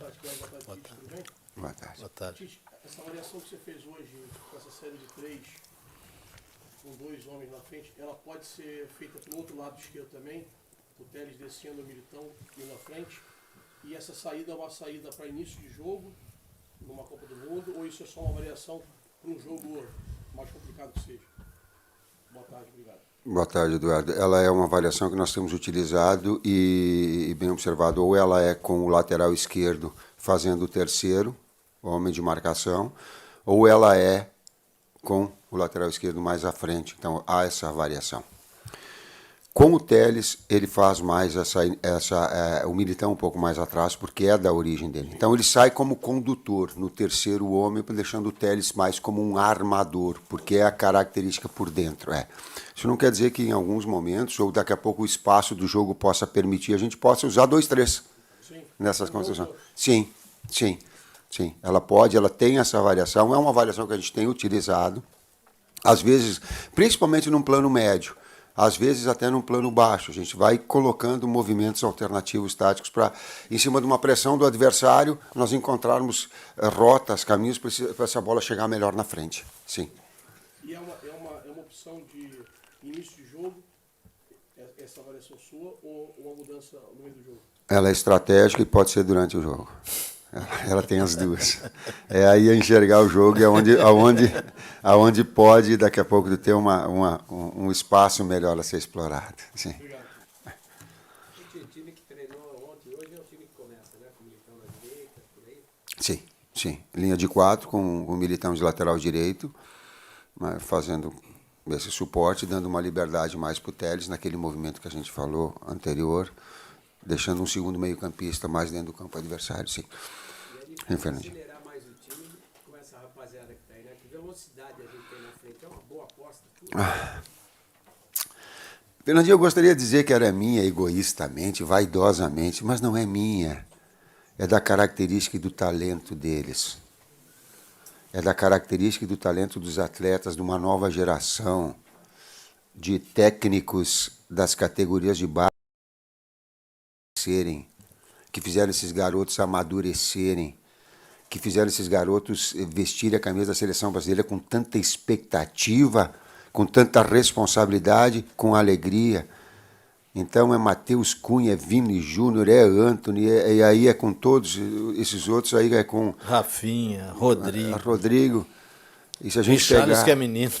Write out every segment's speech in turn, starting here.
tarde, Cláudio. Boa tarde, Tite. Tudo bem? Boa tarde. Boa tarde. Tite, essa avaliação que você fez hoje, com essa série de 3, com 2 homens na frente, ela pode ser feita pelo outro lado esquerdo também, o Telles descendo, o Militão indo na frente, e essa saída é uma saída para início de jogo, numa Copa do Mundo, ou isso é só uma variação para um jogo mais complicado que seja? Boa tarde, obrigado. Boa tarde, Eduardo. Ela é uma variação que nós temos utilizado e bem observado, ou ela é com o lateral esquerdo fazendo o terceiro, homem de marcação, ou ela é com o lateral esquerdo mais à frente. Então, há essa variação. Com o Telles, ele faz mais o Militão um pouco mais atrás, porque é da origem dele. Então, ele sai como condutor no terceiro homem, deixando o Telles mais como um armador, porque é a característica por dentro. Isso não quer dizer que em alguns momentos, ou daqui a pouco o espaço do jogo possa permitir, a gente possa usar 2-3 nessas construções. Sim, sim, sim. Ela pode, ela tem essa variação, é uma variação que a gente tem utilizado, às vezes, principalmente num plano médio, às vezes até num plano baixo. A gente vai colocando movimentos alternativos táticos para, em cima de uma pressão do adversário, nós encontrarmos rotas, caminhos para essa bola chegar melhor na frente. Sim. E é uma opção de início de jogo, essa variação sua, ou uma mudança no meio do jogo? Ela é estratégica e pode ser durante o jogo. Ela tem as duas. É aí a enxergar o jogo e aonde pode, daqui a pouco, ter um espaço melhor a ser explorado. Sim. Obrigado. O time que treinou ontem, hoje é o time que começa, né? Com o Militão na direita, por aí? Sim, sim. Linha de 4 com o Militão de lateral direito, fazendo esse suporte, dando uma liberdade mais para o Telles naquele movimento que a gente falou anterior, deixando um segundo meio-campista mais dentro do campo adversário, sim. E aí, acelerar mais o time com essa rapaziada que está aí, né? Que velocidade a gente tem na frente. É uma boa aposta. Fernandinho, eu gostaria de dizer que era minha egoístamente, vaidosamente, mas não é minha. É da característica e do talento deles. É da característica e do talento dos atletas de uma nova geração de técnicos das categorias de base que fizeram esses garotos amadurecerem, que fizeram esses garotos vestirem a camisa da seleção brasileira com tanta expectativa, com tanta responsabilidade, com alegria. Então é Matheus Cunha, é Vini Júnior, é Antony, e aí é com todos esses outros, aí é com Rafinha, Rodrigo. E se a gente Charles, pegar, que é menino.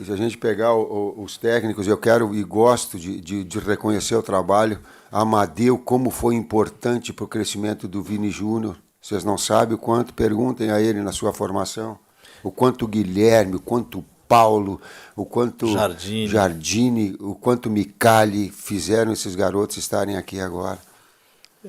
E se a gente pegar os técnicos, eu quero e gosto de reconhecer o trabalho. Amadeu, como foi importante para o crescimento do Vini Júnior. Vocês não sabem o quanto, perguntem a ele na sua formação. O quanto o Guilherme, o quanto o Paulo, o quanto Jardine, o quanto Micali fizeram esses garotos estarem aqui agora.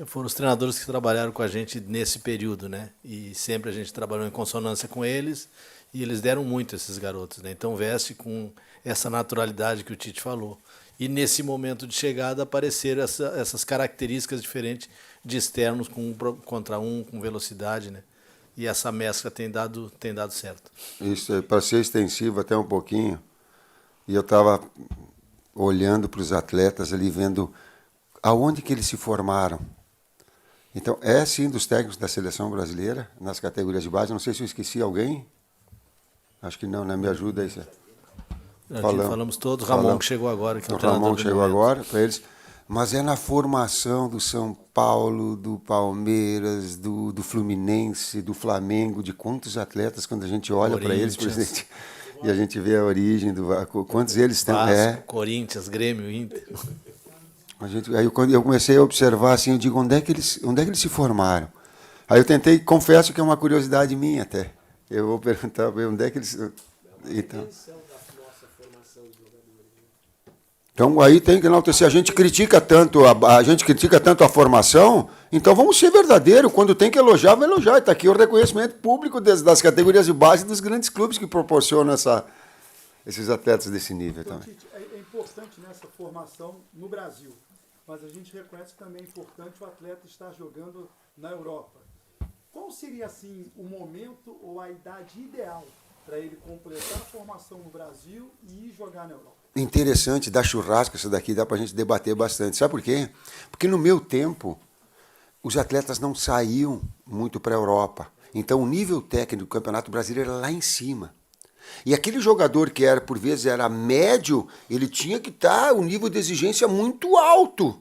Foram os treinadores que trabalharam com a gente nesse período, né? E sempre a gente trabalhou em consonância com eles e eles deram muito esses garotos, né? Então veste com essa naturalidade que o Tite falou. E nesse momento de chegada apareceram essas características diferentes de externos contra um, com velocidade, né? E essa mescla tem dado certo. Isso, para ser extensivo até um pouquinho, e eu estava olhando para os atletas ali, vendo aonde que eles se formaram. Então, é sim dos técnicos da seleção brasileira, nas categorias de base. Não sei se eu esqueci alguém. Acho que não, né? Me ajuda aí. Falamos todos. Ramon, que chegou agora. Que é o Ramon que chegou agora, para eles. Mas é na formação do São Paulo, do Palmeiras, do Fluminense, do Flamengo, de quantos atletas, quando a gente olha para eles, presidente, e a gente vê a origem, quantos eles têm. Corinthians, Grêmio, Inter. Aí quando eu comecei a observar, assim, eu digo, onde é que eles se formaram? Aí eu tentei, confesso que é uma curiosidade minha até. Eu vou perguntar onde é que eles... Então aí tem que enaltecer. A gente critica tanto a formação, então vamos ser verdadeiros. Quando tem que elogiar, vai elogiar. Está aqui o reconhecimento público das categorias de base dos grandes clubes que proporcionam esses atletas desse nível também. É importante nessa formação no Brasil, mas a gente reconhece que também é importante o atleta estar jogando na Europa. Qual seria, assim, o momento ou a idade ideal para ele completar a formação no Brasil e ir jogar na Europa? Interessante, dar churrasco, isso daqui dá para a gente debater bastante. Sabe por quê? Porque no meu tempo, os atletas não saíam muito para a Europa. Então, o nível técnico do Campeonato Brasileiro era lá em cima. E aquele jogador que era, por vezes, era médio, ele tinha que estar um nível de exigência muito alto.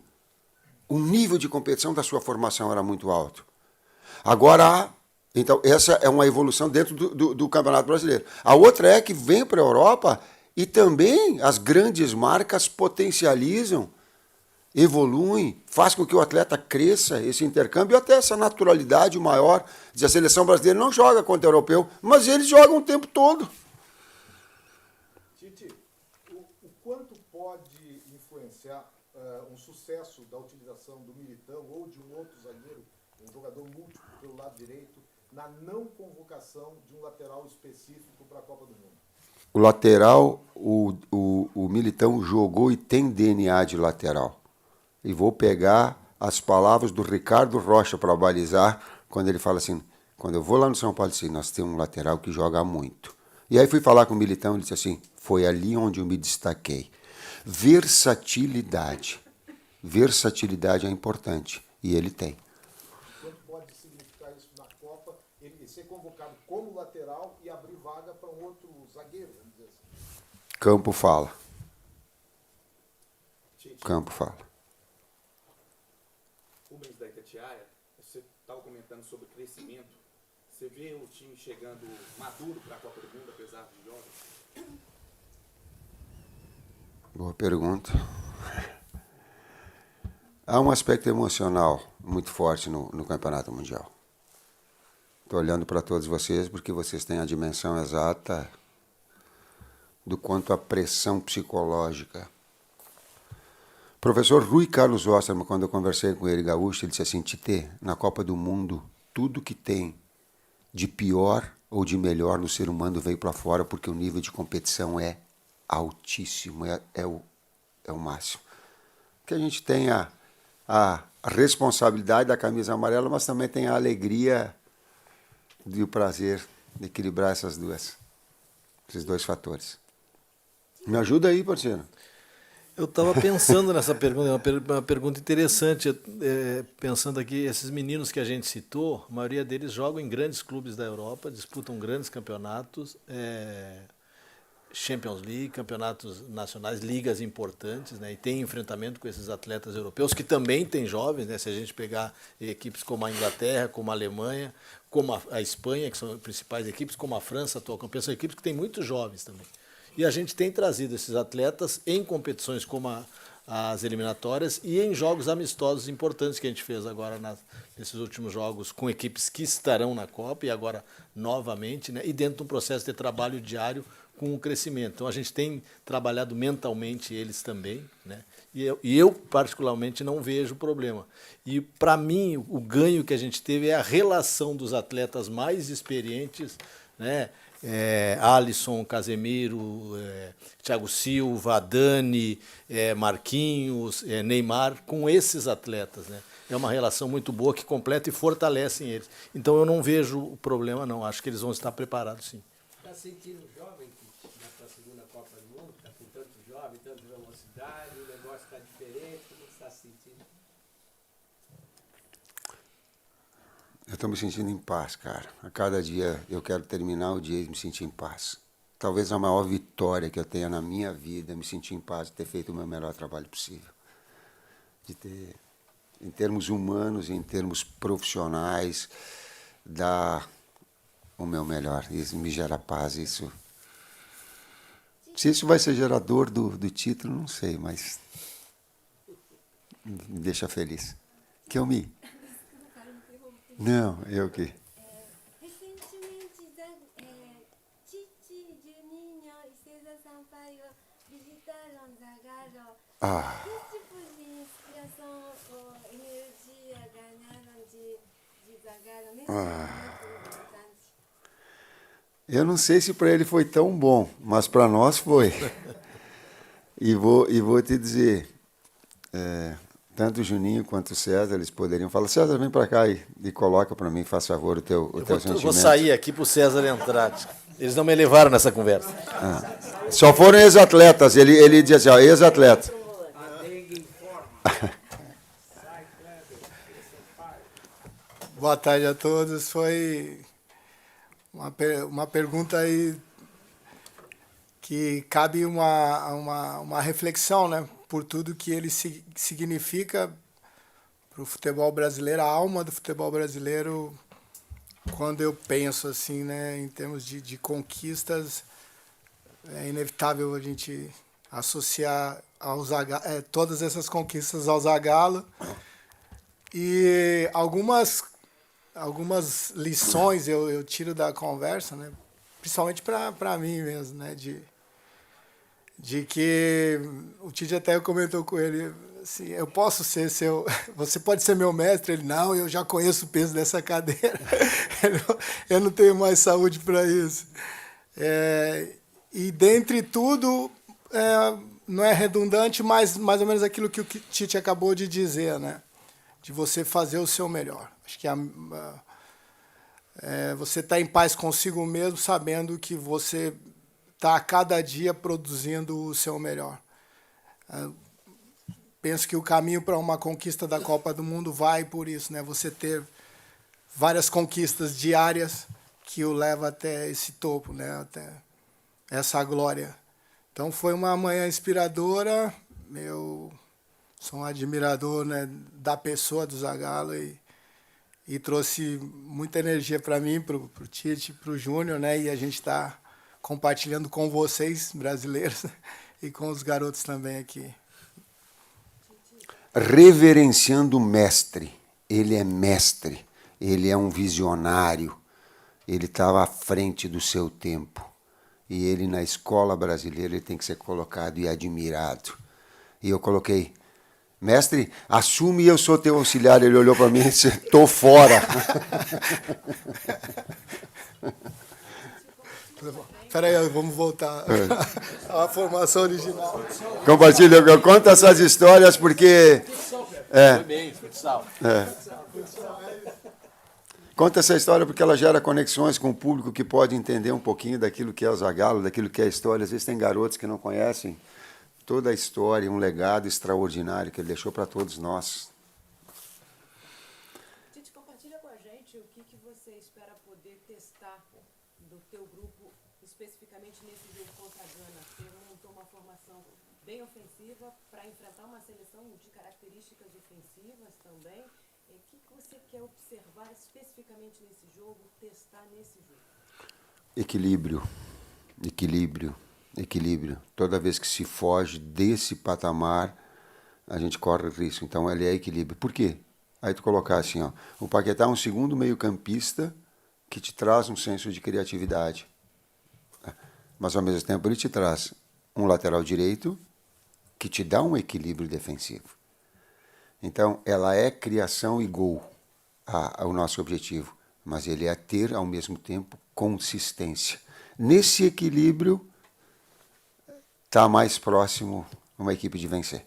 O nível de competição da sua formação era muito alto. Agora, então, essa é uma evolução dentro do Campeonato Brasileiro. A outra é que vem para a Europa e também as grandes marcas potencializam, evoluem, faz com que o atleta cresça, esse intercâmbio, até essa naturalidade maior. Diz, a seleção brasileira não joga contra o europeu, mas eles jogam o tempo todo. Tite, o quanto pode influenciar um sucesso da utilização do Militão ou de um outro zagueiro, um jogador múltiplo pelo lado direito, na não convocação de um lateral específico para a Copa do Mundo? O lateral, o Militão jogou e tem DNA de lateral. E vou pegar as palavras do Ricardo Rocha para balizar, quando ele fala assim, quando eu vou lá no São Paulo, assim, nós temos um lateral que joga muito. E aí fui falar com o Militão, ele disse assim, foi ali onde eu me destaquei. Versatilidade. Versatilidade é importante, e ele tem. Quanto pode significar isso na Copa, ele ser convocado como lateral e abrir vaga para um outro zagueiro, vamos dizer assim? Campo fala. Campo fala. Rubens da Itatiaia, você estava comentando sobre crescimento. Você vê o time chegando maduro para a Copa do Mundo, apesar de jovens? Boa pergunta. Há um aspecto emocional muito forte no Campeonato Mundial. Estou olhando para todos vocês porque vocês têm a dimensão exata do quanto a pressão psicológica. O professor Rui Carlos Osterman, quando eu conversei com ele, gaúcho, ele disse assim, Tite, na Copa do Mundo, tudo que tem de pior ou de melhor no ser humano veio para fora porque o nível de competição é altíssimo, é o máximo. Que a gente tem a responsabilidade da camisa amarela, mas também tem a alegria e o prazer de equilibrar esses dois fatores. Me ajuda aí, parceiro. Eu estava pensando nessa pergunta, é uma pergunta interessante, pensando aqui, esses meninos que a gente citou, a maioria deles jogam em grandes clubes da Europa, disputam grandes campeonatos, Champions League, campeonatos nacionais, ligas importantes, né, e tem enfrentamento com esses atletas europeus, que também têm jovens, né, se a gente pegar equipes como a Inglaterra, como a Alemanha, como a Espanha, que são as principais equipes, como a França, atual campeã, são equipes que têm muitos jovens também. E a gente tem trazido esses atletas em competições como as eliminatórias e em jogos amistosos importantes que a gente fez agora nesses últimos jogos com equipes que estarão na Copa e agora novamente, né, e dentro de um processo de trabalho diário com o crescimento. Então a gente tem trabalhado mentalmente eles também, né, e eu particularmente não vejo problema. E para mim o ganho que a gente teve é a relação dos atletas mais experientes, né, Alisson, Casemiro, Thiago Silva, Dani, Marquinhos, Neymar, com esses atletas, né? É uma relação muito boa que completa e fortalece eles. Então eu não vejo o problema, não. Acho que eles vão estar preparados, sim. Está sentindo jovem que na segunda Copa do Mundo, está com tanto jovem, tanta velocidade, o negócio está diferente, como você está se sentindo? Eu estou me sentindo em paz, cara. A cada dia eu quero terminar o dia e me sentir em paz. Talvez a maior vitória que eu tenha na minha vida é me sentir em paz, de ter feito o meu melhor trabalho possível. De ter, em termos humanos, em termos profissionais, dar o meu melhor. Isso me gera paz. Isso. Se isso vai ser gerador do título, não sei, mas me deixa feliz. Que eu me... Não, eu que... Recentemente, Tite, Juninho e César Sampaio visitaram Zagallo. Que tipo de inspiração ou energia ganharam de Zagallo nesse momento importante? Eu não sei se para ele foi tão bom, mas para nós foi. E vou te dizer... tanto o Juninho quanto o César, eles poderiam falar, César, vem para cá e coloca para mim, faz favor, o teu sentimento. Eu vou sair aqui para o César entrar. Eles não me levaram nessa conversa. Só foram ex-atletas, ele dizia assim, ó, ex-atleta. Boa tarde a todos. Foi uma pergunta aí que cabe uma reflexão, né? Por tudo que ele significa para o futebol brasileiro, a alma do futebol brasileiro. Quando eu penso assim, né, em termos de conquistas, é inevitável a gente associar todas essas conquistas ao Zagallo. E algumas lições eu tiro da conversa, né, principalmente para mim mesmo, né, de que o Tite até comentou com ele, assim, eu posso ser você pode ser meu mestre. Ele, não, eu já conheço o peso dessa cadeira, eu não tenho mais saúde para isso. E dentre tudo, não é redundante, mas mais ou menos aquilo que o Tite acabou de dizer, né? De você fazer o seu melhor. Acho que você está em paz consigo mesmo, sabendo que você está a cada dia produzindo o seu melhor. Penso que o caminho para uma conquista da Copa do Mundo vai por isso, né? Você ter várias conquistas diárias que o leva até esse topo, né? Até essa glória. Então foi uma manhã inspiradora. Eu sou um admirador, né, da pessoa do Zagallo e trouxe muita energia para mim, para o Tite, para o Júnior, né? E a gente está compartilhando com vocês, brasileiros, e com os garotos também aqui. Reverenciando o mestre. Ele é mestre, ele é um visionário, ele estava à frente do seu tempo. E ele, na escola brasileira, ele tem que ser colocado e admirado. E eu coloquei, mestre, assume, eu sou teu auxiliar. Ele olhou para mim e disse, estou fora. Espera aí, vamos voltar à formação original. Compartilha, conta essas histórias, porque... Foi bem, futsal. Conta essa história porque ela gera conexões com o público que pode entender um pouquinho daquilo que é o Zagallo, daquilo que é a história. Às vezes tem garotos que não conhecem toda a história, um legado extraordinário que ele deixou para todos nós. Tite, compartilha com a gente o que você espera poder testar do teu grupo, especificamente nesse jogo contra a Gana. Você montou uma formação bem ofensiva para enfrentar uma seleção de características ofensivas também. O que você quer observar especificamente nesse jogo, testar nesse jogo? Equilíbrio, equilíbrio, equilíbrio. Toda vez que se foge desse patamar, a gente corre risco. Então, ele é equilíbrio. Por quê? Aí tu colocar assim, ó, o Paquetá é um segundo meio-campista que te traz um senso de criatividade. Mas, ao mesmo tempo, ele te traz um lateral direito que te dá um equilíbrio defensivo. Então, ela é criação e gol, o nosso objetivo. Mas ele é ter, ao mesmo tempo, consistência. Nesse equilíbrio, está mais próximo uma equipe de vencer.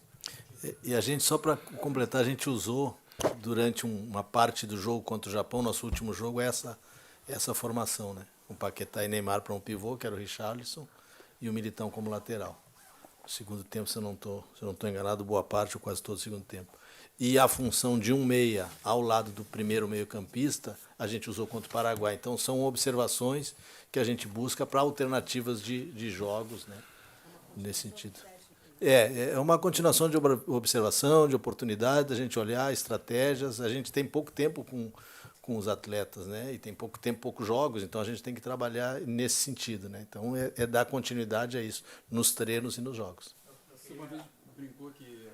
E a gente, só para completar, a gente usou, durante uma parte do jogo contra o Japão, nosso último jogo, essa formação, né? O Paquetá e Neymar para um pivô, que era o Richarlison, e o Militão como lateral. No segundo tempo, se eu não estou enganado, boa parte ou quase todo o segundo tempo. E a função de um meia ao lado do primeiro meio-campista, a gente usou contra o Paraguai. Então, são observações que a gente busca para alternativas de jogos, né? Nesse sentido. É uma continuação de observação, de oportunidade, a gente olhar estratégias. A gente tem pouco tempo com os atletas, né? E tem pouco tempo, poucos jogos, então a gente tem que trabalhar nesse sentido, né? Então, é dar continuidade a isso, nos treinos e nos jogos. Você uma vez brincou que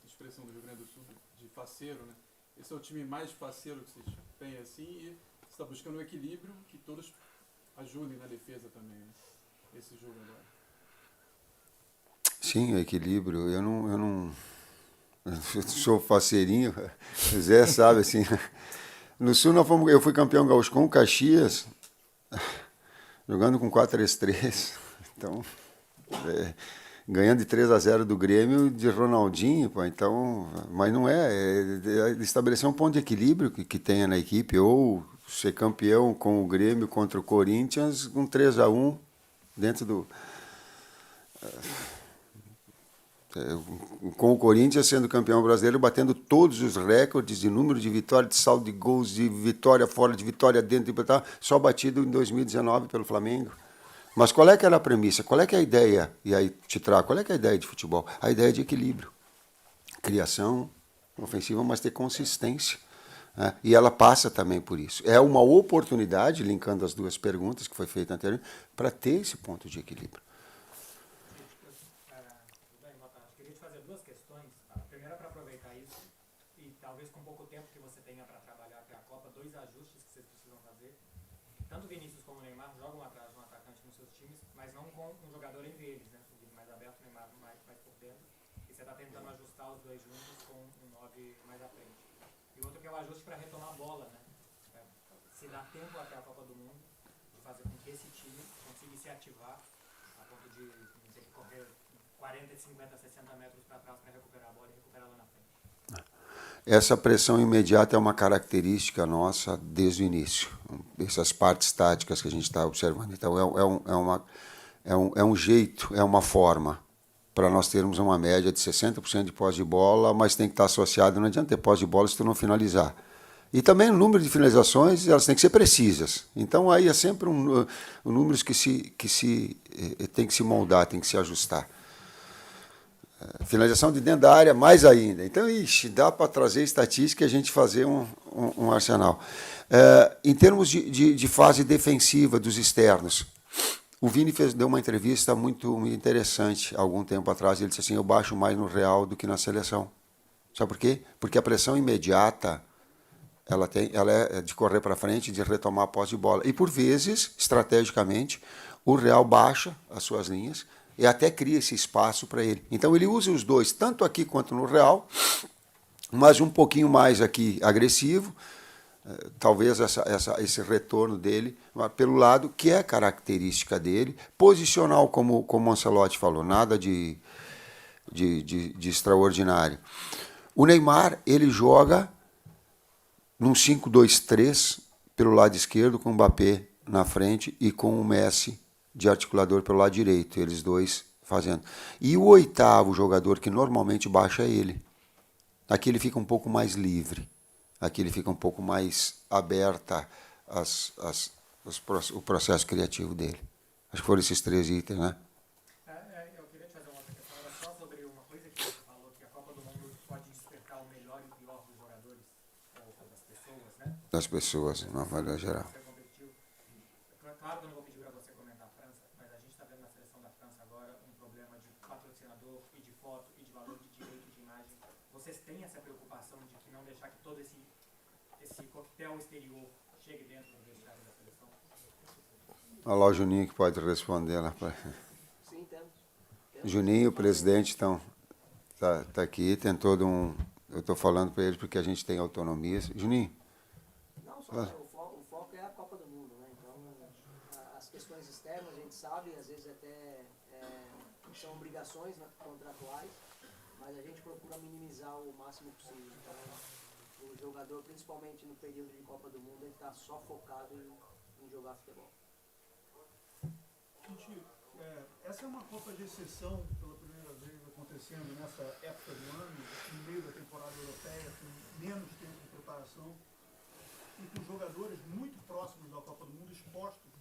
expressão do Rio Grande do Sul de faceiro, né? Esse é o time mais faceiro que vocês têm, assim, e você está buscando um equilíbrio que todos ajudem na defesa também, né? Esse jogo agora. Sim, o equilíbrio. Eu não sou faceirinho, o Zé sabe, assim. No Sul, eu fui campeão gaúcho com o Caxias, jogando com 4-3-3. Então, ganhando de 3-0 do Grêmio, de Ronaldinho, pô, então, mas não é estabelecer um ponto de equilíbrio que tenha na equipe, ou ser campeão com o Grêmio contra o Corinthians, com 3-1 dentro do... Com o Corinthians sendo campeão brasileiro, batendo todos os recordes de número de vitórias, de saldo de gols, de vitória fora, de vitória dentro, só batido em 2019 pelo Flamengo. Mas qual é que era a premissa? Qual é que é a ideia? E aí te trago, qual é que é a ideia de futebol? A ideia de equilíbrio. Criação ofensiva, mas ter consistência. Né? E ela passa também por isso. É uma oportunidade, linkando as duas perguntas que foi feita anteriormente, para ter esse ponto de equilíbrio. Queria te fazer duas questões. A primeira, para aproveitar isso, e talvez com pouco tempo que você tenha para trabalhar até a Copa, dois ajustes que vocês precisam fazer. Tanto o Vinícius como o Neymar jogam atrás de um atacante nos seus times, mas não com um jogador entre eles, né? O Vini mais aberto, o Neymar mais por dentro. E você está tentando ajustar os dois juntos com um 9 mais à frente. E outro que é o ajuste para retomar a bola, né? Se dá tempo até a Copa do Mundo de fazer com que esse time consiga se ativar a ponto de não ter que correr 40, 50, 60 metros para trás para recuperar a bola e recuperar lá na frente. Essa pressão imediata é uma característica nossa desde o início. Essas partes táticas que a gente está observando. Então, é um jeito, é uma forma para nós termos uma média de 60% de posse de bola, mas tem que estar associado, não adianta ter posse de bola se tu não finalizar. E também o número de finalizações, elas têm que ser precisas. Então, aí é sempre um números que tem que se moldar, tem que se ajustar. Finalização de dentro da área, mais ainda. Então, dá para trazer estatística e a gente fazer um arsenal. Em termos de fase defensiva dos externos, o Vini deu uma entrevista muito interessante algum tempo atrás. Ele disse assim, eu baixo mais no Real do que na seleção. Sabe por quê? Porque a pressão imediata ela é de correr para frente, de retomar a posse de bola. E, por vezes, estrategicamente, o Real baixa as suas linhas e até cria esse espaço para ele. Então, ele usa os dois, tanto aqui quanto no Real, mas um pouquinho mais aqui agressivo, talvez esse retorno dele, pelo lado que é característica dele, posicional, como o Ancelotti falou, nada de extraordinário. O Neymar, ele joga num 5-2-3 pelo lado esquerdo, com o Mbappé na frente e com o Messi de articulador pelo lado direito, eles dois fazendo. E o oitavo jogador que normalmente baixa é ele. Aqui ele fica um pouco mais livre. Aqui ele fica um pouco mais aberta o processo criativo dele. Acho que foram esses 3 itens, né? Eu queria te fazer uma outra questão. Era só sobre uma coisa que você falou, que a Copa do Mundo pode despertar o melhor e o pior dos jogadores, ou das pessoas, né? Das pessoas, de uma maneira geral. Claro que eu não vou pedir para você comentar a França, mas a gente está vendo na seleção da França agora um problema de patrocinador e de foto e de valor de direito de imagem. Vocês têm essa preocupação de que não deixar que todo esse coquetel exterior chegue dentro do vestiário da seleção? Olha lá o Juninho que pode responder lá. Sim, temos. Juninho, o presidente, então, tá aqui, tem todo um... Eu estou falando para ele porque a gente tem autonomia. Juninho? Não, só o foco é a Copa do Mundo, né? Então, as questões externas, a gente sabe, às vezes até são obrigações, né, contratuais, mas a gente procura minimizar o máximo possível. Então, o jogador, principalmente no período de Copa do Mundo, ele está só focado em jogar futebol. Gente, essa é uma Copa de exceção, pela primeira vez acontecendo nessa época do ano, no meio da temporada europeia, com menos tempo de preparação, e com jogadores muito próximos da Copa do Mundo expostos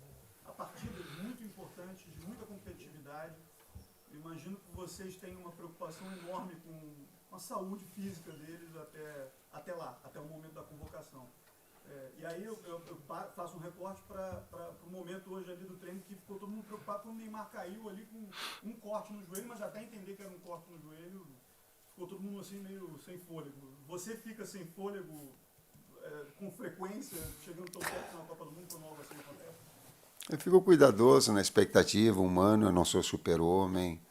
a partidas muito importantes, de muita competitividade. Eu imagino que vocês têm uma preocupação enorme com a saúde física deles até lá, até o momento da convocação. E aí eu faço um recorte para o momento hoje ali do treino, que ficou todo mundo preocupado quando o Neymar caiu ali com um corte no joelho, mas até entender que era um corte no joelho, ficou todo mundo assim meio sem fôlego. Você fica sem fôlego com frequência, chegando tão perto na Copa do Mundo, quando algo assim acontece? Eu fico cuidadoso na expectativa, humano, eu não sou super-homem,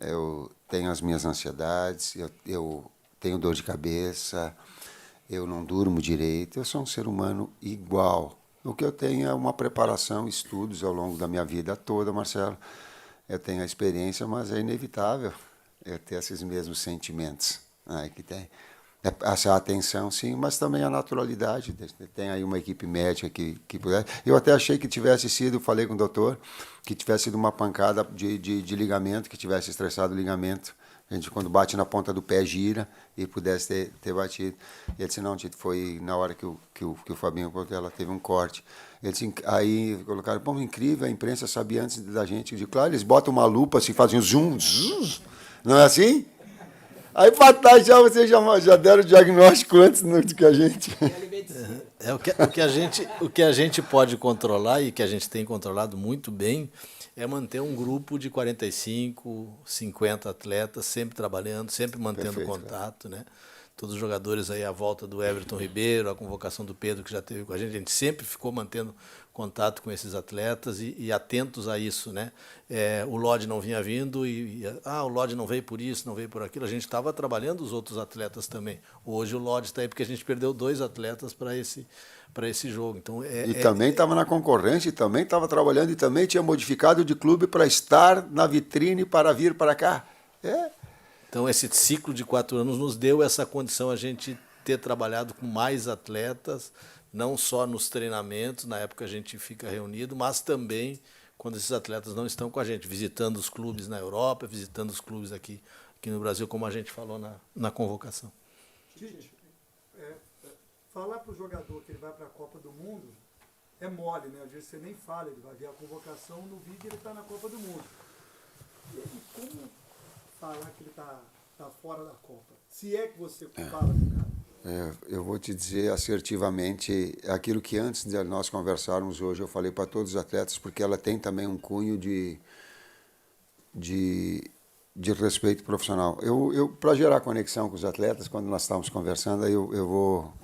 eu tenho as minhas ansiedades, eu tenho dor de cabeça, eu não durmo direito, eu sou um ser humano igual. O que eu tenho é uma preparação, estudos ao longo da minha vida toda, Marcelo. Eu tenho a experiência, mas é inevitável eu ter esses mesmos sentimentos que tem. essa atenção, sim, mas também a naturalidade. Tem aí uma equipe médica que puder. Eu até achei que tivesse sido, falei com o doutor, que tivesse sido uma pancada de ligamento, que tivesse estressado o ligamento. A gente, quando bate na ponta do pé, gira e pudesse ter batido. Ele disse, não, Tito, foi na hora que o Fabinho, porque ela teve um corte. Ele disse, aí colocaram, pô, incrível, a imprensa sabia antes da gente. Eu digo, claro, eles botam uma lupa, assim, fazem um zoom, não é assim? Aí, para trás, vocês já deram o diagnóstico antes do que a gente. O que a gente pode controlar e que a gente tem controlado muito bem é manter um grupo de 45, 50 atletas, sempre trabalhando, sempre mantendo Perfeito, contato, né? Todos os jogadores aí à volta do Everton Ribeiro, a convocação do Pedro, que já esteve com a gente sempre ficou mantendo contato com esses atletas e atentos a isso, né? O Lodge não vinha vindo o Lodge não veio por isso, não veio por aquilo. A gente estava trabalhando os outros atletas também. Hoje o Lodge está aí porque a gente perdeu 2 atletas para esse jogo. Então, também estava na concorrência, e também estava trabalhando, e também tinha modificado de clube para estar na vitrine para vir para cá. Então, esse ciclo de 4 anos nos deu essa condição, a gente ter trabalhado com mais atletas, não só nos treinamentos, na época a gente fica reunido, mas também quando esses atletas não estão com a gente, visitando os clubes na Europa, visitando os clubes aqui no Brasil, como a gente falou na convocação. Tite, falar para o jogador que ele vai para a Copa do Mundo é mole, né? Às vezes você nem fala, ele vai ver a convocação, no vídeo ele está na Copa do Mundo. E como falar que ele está fora da Copa? Se é que você fala com o cara. Eu vou te dizer assertivamente aquilo que antes de nós conversarmos hoje eu falei para todos os atletas, porque ela tem também um cunho de respeito profissional. Para gerar conexão com os atletas, quando nós estávamos conversando, eu vou...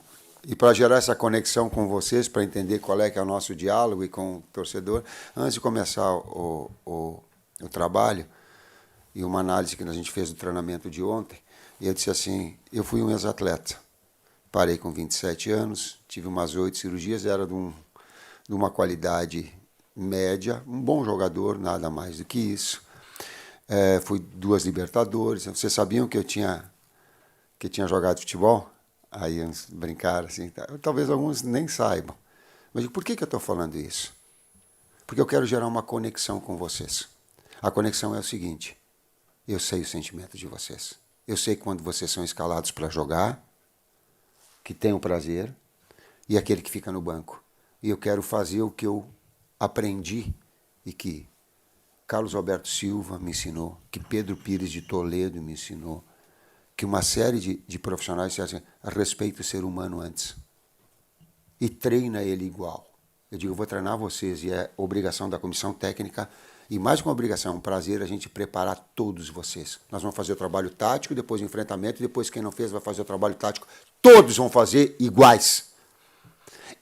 E para gerar essa conexão com vocês, para entender qual é que é o nosso diálogo e com o torcedor, antes de começar o trabalho, e uma análise que a gente fez do treinamento de ontem, eu disse assim, eu fui um ex-atleta. Parei com 27 anos, tive umas 8 cirurgias, era de uma qualidade média, um bom jogador, nada mais do que isso. Fui 2 Libertadores. Vocês sabiam que eu tinha jogado futebol? Aí brincaram assim, talvez alguns nem saibam. Mas por que eu estou falando isso? Porque eu quero gerar uma conexão com vocês. A conexão é o seguinte, eu sei o sentimento de vocês. Eu sei quando vocês são escalados para jogar, que tem o prazer, e aquele que fica no banco. E eu quero fazer o que eu aprendi e que Carlos Alberto Silva me ensinou, que Pedro Pires de Toledo me ensinou, que uma série de profissionais disseram assim, respeita o ser humano antes e treina ele igual. Eu digo, eu vou treinar vocês, e é obrigação da comissão técnica, e mais que uma obrigação, é um prazer a gente preparar todos vocês. Nós vamos fazer o trabalho tático, depois o enfrentamento, e depois quem não fez vai fazer o trabalho tático. Todos vão fazer iguais.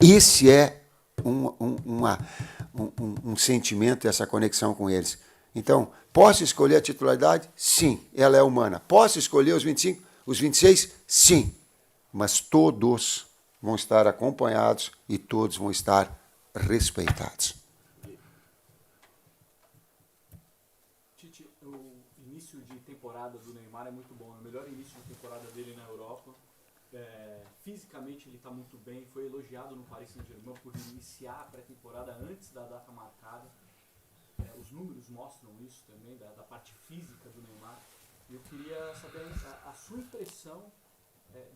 Esse é um sentimento, essa conexão com eles. Então, posso escolher a titularidade? Sim, ela é humana. Posso escolher os 25, os 26? Sim. Mas todos vão estar acompanhados e todos vão estar respeitados. Tite, o início de temporada do Neymar é muito bom. É o melhor início de temporada dele na Europa. Fisicamente ele está muito bem. Foi elogiado no Paris Saint-Germain por iniciar a pré-temporada antes da data marcada. Os números mostram isso também, da parte física do Neymar. E eu queria saber a sua impressão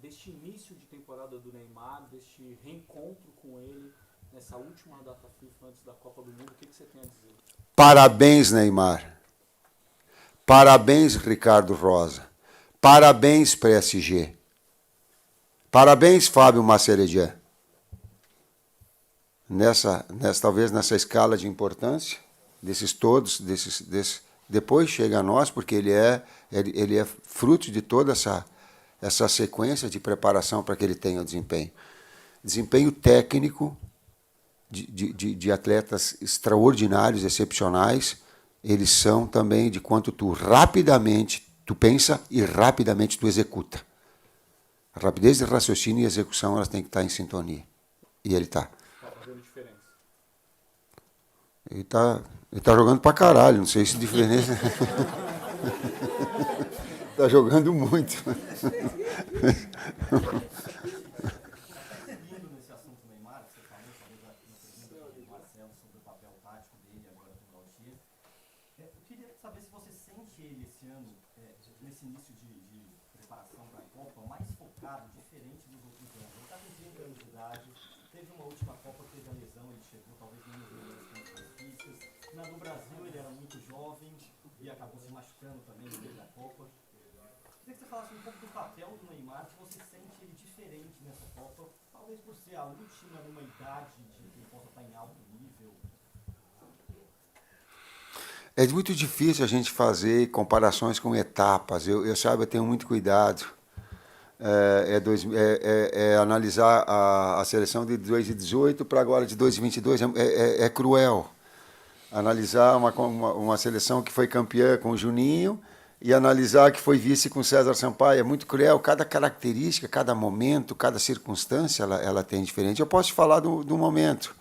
deste início de temporada do Neymar, deste reencontro com ele nessa última data FIFA antes da Copa do Mundo. O que você tem a dizer? Parabéns, Neymar. Parabéns, Ricardo Rosa. Parabéns, PSG. Parabéns, Fábio Masseredia. Talvez nessa escala de importância, desses todos, depois chega a nós, porque ele é fruto de toda essa sequência de preparação para que ele tenha o desempenho. Desempenho técnico de atletas extraordinários, excepcionais, eles são também de quanto tu rapidamente, tu pensa e rapidamente tu executa. A rapidez de raciocínio e execução, elas têm que estar em sintonia. E ele está. Está fazendo diferença. Ele tá jogando pra caralho, não sei se diferença. Está jogando muito. Seguindo nesse assunto do Neymar, que você falou, talvez na pergunta do Marcelo sobre o papel tático dele agora com o Gauchier, eu queria saber se você sente ele esse ano, nesse início de preparação para a Copa, mais focado, diferente dos outros anos. Ele está com 30 anos de idade, teve uma última Copa, teve a lesão, ele chegou talvez menos melhores condições físicas. Na do Brasil ele era muito jovem e acabou se machucando também no meio da Copa. Queria que você falasse um pouco do papel do Neymar, se você sente ele diferente nessa Copa, talvez por ser a última numa idade de que ele possa estar em alto nível. É muito difícil a gente fazer comparações com etapas. Eu tenho muito cuidado. Analisar a seleção de 2018 para agora de 2022 é cruel. Analisar uma seleção que foi campeã com o Juninho e analisar que foi vice com o César Sampaio é muito cruel. Cada característica, cada momento, cada circunstância ela tem diferente. Eu posso te falar do momento.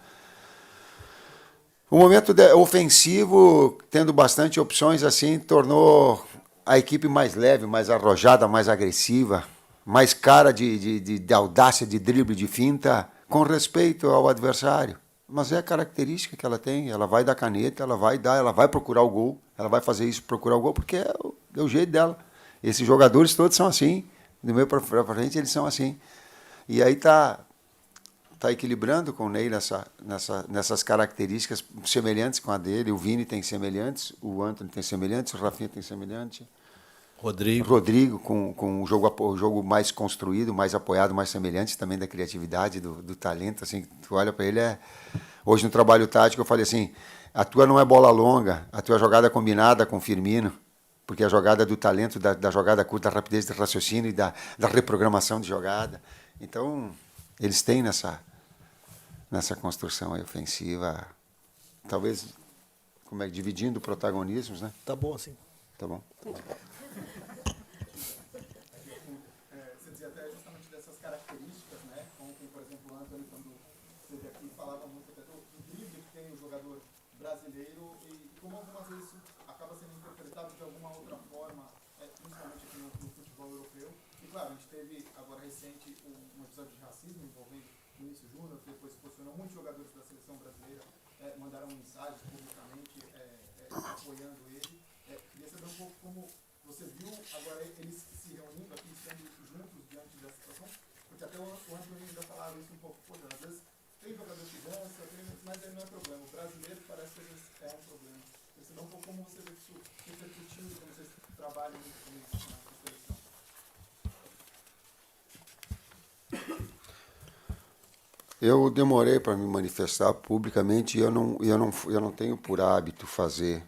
O momento ofensivo, tendo bastante opções, assim, tornou a equipe mais leve, mais arrojada, mais agressiva, mais cara de audácia, de drible, de finta, com respeito ao adversário. Mas é a característica que ela tem, ela vai dar caneta, ela vai procurar o gol, ela vai fazer isso, procurar o gol, porque é o jeito dela. Esses jogadores todos são assim, do meio para frente eles são assim. E aí tá equilibrando com o Ney nessas características semelhantes com a dele. O Vini tem semelhantes, o Antony tem semelhantes, o Rafinha tem semelhante. Rodrigo com o jogo mais construído, mais apoiado, mais semelhante também da criatividade, do talento. Assim, tu olha para ele, hoje no trabalho tático eu falei assim, a tua não é bola longa, a tua jogada é combinada com o Firmino, porque a jogada do talento, da jogada curta, da rapidez de raciocínio e da reprogramação de jogada. Então, eles têm nessa construção aí ofensiva, talvez dividindo protagonismos, né? Tá bom assim. Tá bom. Você dizia até justamente dessas características, né? Como, por exemplo, o Antony, quando esteve aqui, falava muito até do drible que tem o jogador brasileiro e como algumas vezes isso acaba sendo interpretado de alguma outra forma, principalmente aqui no futebol europeu. E claro, a gente teve agora recente um episódio de racismo envolvendo o Vinícius Júnior, que depois se posicionou. Muitos jogadores da seleção brasileira mandaram mensagens publicamente apoiando ele. Queria saber um pouco como você viu agora eles se reunindo aqui, estando juntos diante dessa situação, porque até o Antony ainda falava isso um pouco, às vezes tem jogador que dança, mas aí não é problema. O brasileiro parece que às vezes é um problema. Queria saber um pouco como você vê isso repercutindo, como vocês trabalham nisso na seleção. Eu demorei para me manifestar publicamente e eu não tenho por hábito fazer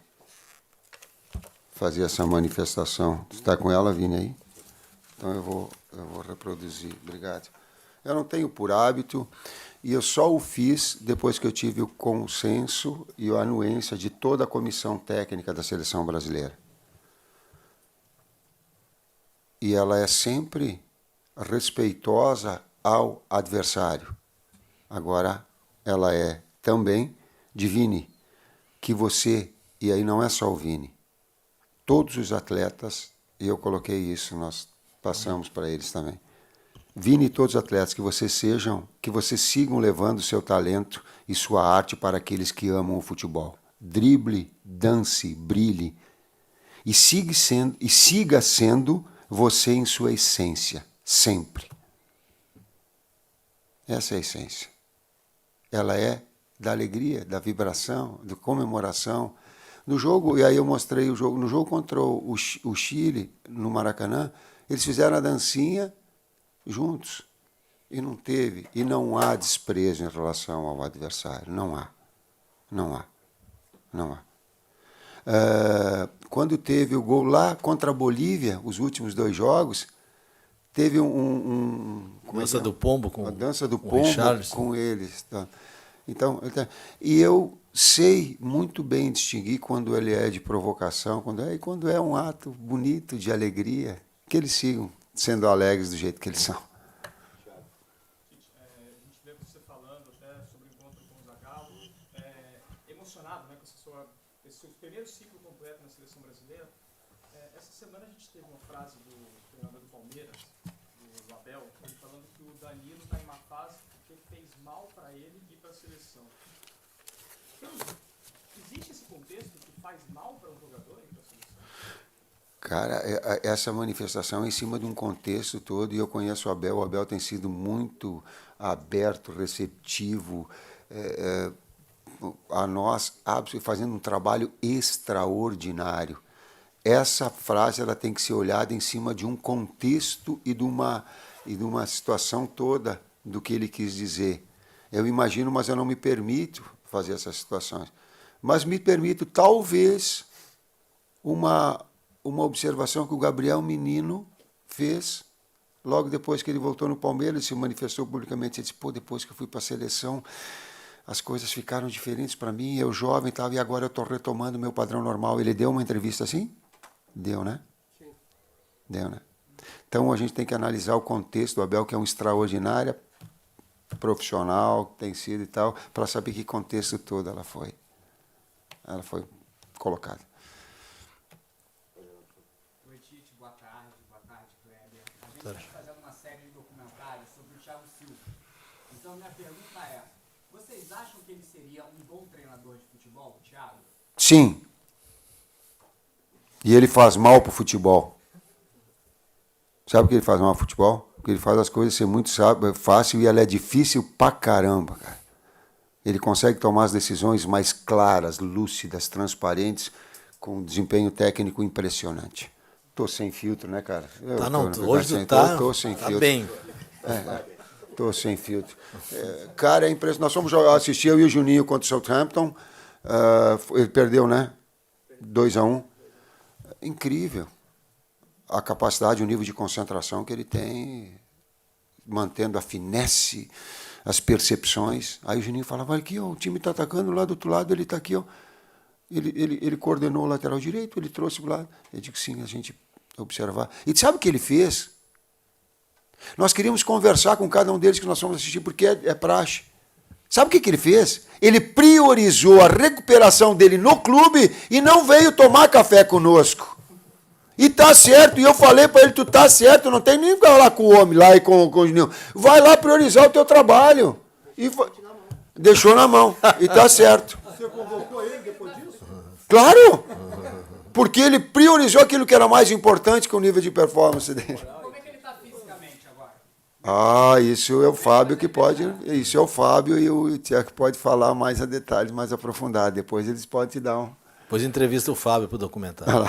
essa manifestação. Você está com ela, Vini, aí? Então eu vou reproduzir. Obrigado. Eu não tenho por hábito e eu só o fiz depois que eu tive o consenso e a anuência de toda a comissão técnica da seleção brasileira. E ela é sempre respeitosa ao adversário. Agora, ela é também de Vini, que você, e aí não é só o Vini, todos os atletas, e eu coloquei isso, nós passamos para eles também. Vini e todos os atletas, que vocês sigam levando o seu talento e sua arte para aqueles que amam o futebol. Drible, dance, brilhe, e siga sendo você em sua essência, sempre. Essa é a essência. Ela é da alegria, da vibração, da comemoração. No jogo, e aí eu mostrei o jogo, no jogo contra o Chile, no Maracanã, eles fizeram a dancinha juntos. E não teve, e não há desprezo em relação ao adversário. Não há. Quando teve o gol lá contra a Bolívia, os últimos 2 jogos, teve Dança do Pombo com a dança do com Pombo com eles. Tá? Então, e eu sei muito bem distinguir quando ele é de provocação, quando é um ato bonito de alegria, que eles sigam sendo alegres do jeito que eles são. A gente vê você falando até sobre o encontro com o Zagallo, emocionado, né, com esse seu primeiro ciclo completo na seleção brasileira. Essa semana a gente teve uma frase do treinador do Palmeiras, do Abel, ele falando que o Danilo está em uma fase porque fez mal para ele e para a seleção. Existe esse contexto que faz mal para um jogador e para a seleção? Cara, essa manifestação é em cima de um contexto todo, e eu conheço o Abel tem sido muito aberto, receptivo, a nós, fazendo um trabalho extraordinário. Essa frase ela tem que ser olhada em cima de um contexto e de uma situação toda do que ele quis dizer. Eu imagino, mas eu não me permito fazer essas situações. Mas me permito, talvez, uma observação que o Gabriel Menino fez logo depois que ele voltou no Palmeiras, ele se manifestou publicamente, ele disse, pô, depois que eu fui para a seleção, as coisas ficaram diferentes para mim, eu jovem e agora eu estou retomando o meu padrão normal. Ele deu uma entrevista assim? Deu, né? Sim. Deu, né? Então a gente tem que analisar o contexto do Abel, que é um extraordinário profissional, tem sido e tal, para saber que contexto todo ela foi colocada. Oi, Tite, boa tarde, Kleber. A gente está fazendo uma série de documentários sobre o Thiago Silva. Então, minha pergunta é, vocês acham que ele seria um bom treinador de futebol, o Thiago? Sim. E ele faz mal para o futebol. Sabe por que ele faz mal para o futebol? Porque ele faz as coisas ser muito fácil e ela é difícil pra caramba, cara. Ele consegue tomar as decisões mais claras, lúcidas, transparentes, com um desempenho técnico impressionante. Tô sem filtro, né, cara? Hoje tu tá, tô sem filtro. Bem. Tô sem filtro. Cara, é impressionante. Nós fomos assistir, eu e o Juninho contra o Southampton. Ele perdeu, né? 2-1. Incrível. A capacidade, o nível de concentração que ele tem, mantendo a finesse, as percepções. Aí o Juninho falava, aqui, ó, o time está atacando lá do outro lado, ele está aqui, ó. Ele coordenou o lateral direito, ele trouxe para o lado. Eu digo, sim, a gente observar. E sabe o que ele fez? Nós queríamos conversar com cada um deles que nós fomos assistir, porque é praxe. Sabe o que ele fez? Ele priorizou a recuperação dele no clube e não veio tomar café conosco. E tá certo, e eu falei para ele, tu tá certo, não tem nem que falar com o homem lá e com o Juninho. Vai lá priorizar o teu trabalho. E deixou na mão, e tá certo. Você convocou ele depois disso? Claro! Porque ele priorizou aquilo que era mais importante que o nível de performance dele. Como é que ele está fisicamente agora? Isso é o Fábio que pode. Isso é o Fábio e o Tiago que pode falar mais a detalhes, mais aprofundado. Depois eles podem te dar um. Depois entrevista o Fábio para o documentário.